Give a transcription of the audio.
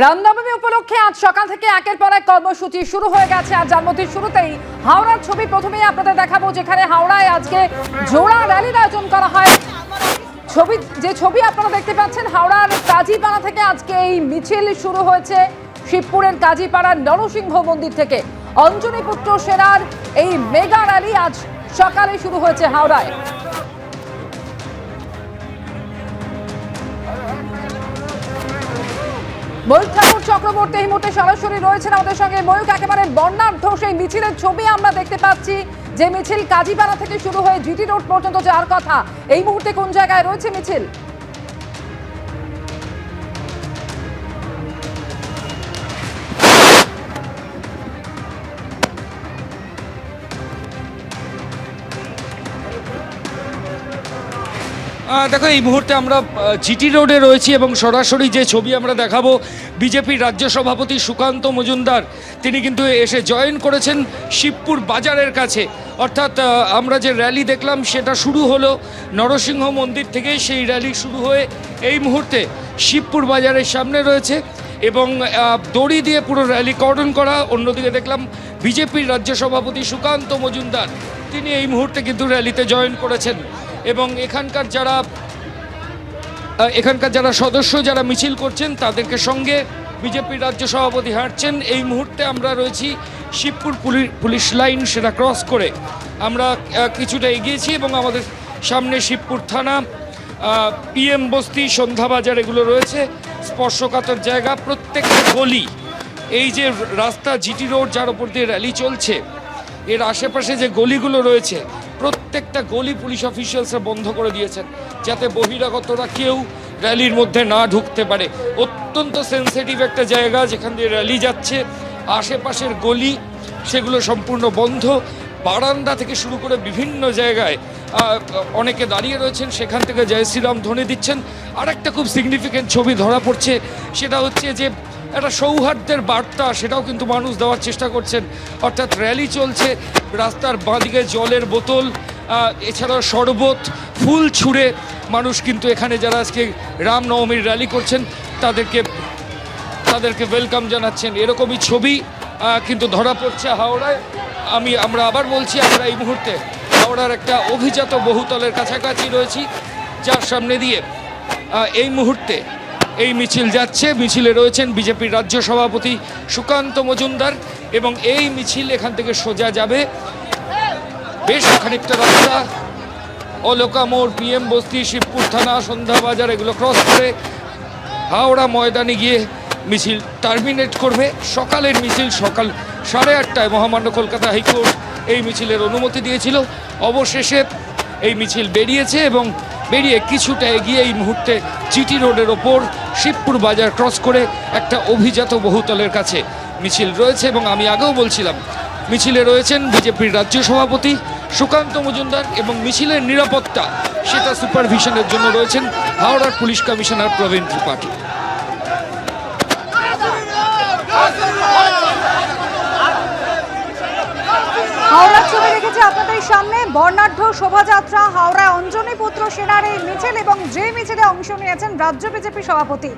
রামনবমী উপলক্ষে আজ সকাল থেকে একের পর এক কর্মসূচি শুরু হয়ে গেছে। আর জানমতির শুরুতেই হাওড়ার ছবি প্রথমেই আপনাদের দেখাবো, যেখানে হাওড়ায় আজকে জোড়া র্যালির আয়োজন করা হয়। ছবি আপনারা দেখতে পাচ্ছেন, হাওড়ার কাজীপাড়া থেকে আজকে এই মিছিল শুরু হয়েছে। শিবপুরের কাজীপাড়ার নরসিংহ মন্দির থেকে অঞ্জনীপুত্র সেনার এই মেগা র্যালি আজ সকালে শুরু হয়েছে হাওড়ায়। ময়ূক ঠাকুর চক্রবর্তী এই মুহূর্তে সরাসরি রয়েছেন আমাদের সঙ্গে। ময়ূক, একেবারে বর্ণাঢ্য সেই মিছিলের ছবি আমরা দেখতে পাচ্ছি, যে মিছিল কাজীপাড়া থেকে শুরু হয়ে জিটি রোড পর্যন্ত যাওয়ার কথা, এই মুহূর্তে কোন জায়গায় রয়েছে মিছিল? দেখো, এই মুহূর্তে আমরা জিটি রোডে রয়েছি এবং সরাসরি যে ছবি আমরা দেখাবো, বিজেপির রাজ্য সভাপতি সুকান্ত মজুমদার তিনি কিন্তু এসে জয়েন করেছেন শিবপুর বাজারের কাছে। অর্থাৎ আমরা যে র্যালি দেখলাম সেটা শুরু হলো নরসিংহ মন্দির থেকে, সেই র্যালি শুরু হয়ে এই মুহূর্তে শিবপুর বাজারের সামনে রয়েছে এবং দড়ি দিয়ে পুরো র্যালি কর্ডন করা। অন্যদিকে দেখলাম বিজেপির রাজ্য সভাপতি সুকান্ত মজুমদার তিনি এই মুহূর্তে কিন্তু র্যালিতে জয়েন করেছেন এবং এখানকার যারা সদস্য যারা মিছিল করছেন তাদেরকে সঙ্গে বিজেপির রাজ্য সভাপতি হাঁটছেন। এই মুহূর্তে আমরা রয়েছি শিবপুর পুলিশ লাইন, সেটা ক্রস করে আমরা কিছুটা এগিয়েছি এবং আমাদের সামনে শিবপুর থানা, পিএম বস্তি, সন্ধ্যা বাজার এগুলো রয়েছে, স্পর্শকাতর জায়গা, প্রত্যেকটা গলি। এই যে রাস্তা জিটি রোড যার উপর দিয়ে র্যালি চলছে, এর আশেপাশে যে গলিগুলো রয়েছে প্রত্যেকটা গলি পুলিশ অফিসিয়ালসরা বন্ধ করে দিয়েছেন, যাতে বহিরাগতরা কেউ র্যালির মধ্যে না ঢুকতে পারে। অত্যন্ত সেন্সিটিভ একটা জায়গা যেখান দিয়ে র্যালি যাচ্ছে, আশেপাশের গলি সেগুলো সম্পূর্ণ বন্ধ। বারান্দা থেকে শুরু করে বিভিন্ন জায়গায় অনেকে দাঁড়িয়ে রয়েছেন, সেখান থেকে জয় শ্রীরাম ধ্বনি দিচ্ছেন। আর একটা খুব সিগনিফিক্যান্ট ছবি ধরা পড়ছে, সেটা হচ্ছে যে একটা সৌহার্দ্যের বার্তা, সেটাও কিন্তু মানুষ দেওয়ার চেষ্টা করছেন। অর্থাৎ র্যালি চলছে, রাস্তার বাঁদিকে জলের বোতল, এছাড়াও শরবত, ফুল ছুঁড়ে মানুষ কিন্তু এখানে যারা আজকে রামনবমীর র্যালি করছেন তাদেরকে ওয়েলকাম জানাচ্ছেন। এরকমই ছবি কিন্তু ধরা পড়ছে হাওড়ায়। আমরা আবার বলছি, আমরা এই মুহূর্তে হাওড়ার একটা অভিজাত বহুতলের কাছাকাছি রয়েছি, যার সামনে দিয়ে এই মুহূর্তে এই মিছিল যাচ্ছে। মিছিলে রয়েছেন বিজেপির রাজ্য সভাপতি সুকান্ত মজুমদার এবং এই মিছিল এখান থেকে সোজা যাবে বেশ খানিকটা রাস্তা, অলোকা মোড়, পিএম বস্তি, শিবপুর থানা, সন্ধ্যা বাজার এগুলো ক্রস করে হাওড়া ময়দানে গিয়ে মিছিল টার্মিনেট করবে। সকালের মিছিল সকাল 8:30টায় মহামান্য কলকাতা হাইকোর্ট এই মিছিলের অনুমতি দিয়েছিল। অবশেষে এই মিছিল বেরিয়েছে এবং বেরিয়ে কিছুটা এগিয়ে এই মুহূর্তে জিটি রোডের ওপর শিবপুর বাজার ক্রস করে একটা অভিজাত বহুতলের কাছে মিছিল রয়েছে। এবং আমি আগেও বলছিলাম, মিছিলে রয়েছেন বিজেপির রাজ্য সভাপতি সুকান্ত মজুমদার এবং মিছিলের নিরাপত্তা সেটা সুপারভিশনের জন্য রয়েছেন হাওড়ার পুলিশ কমিশনার প্রবীণ ত্রিপাঠী। হাওড়ার ছবি দেখেছি আপনাদের সামনে, বর্ণাঢ্য শোভাযাত্রা, হাওড়ায় অঞ্জনীপুত্র সেনার এই মিছিল এবং যে মিছিলে অংশ নিয়েছেন রাজ্য বিজেপি সভাপতি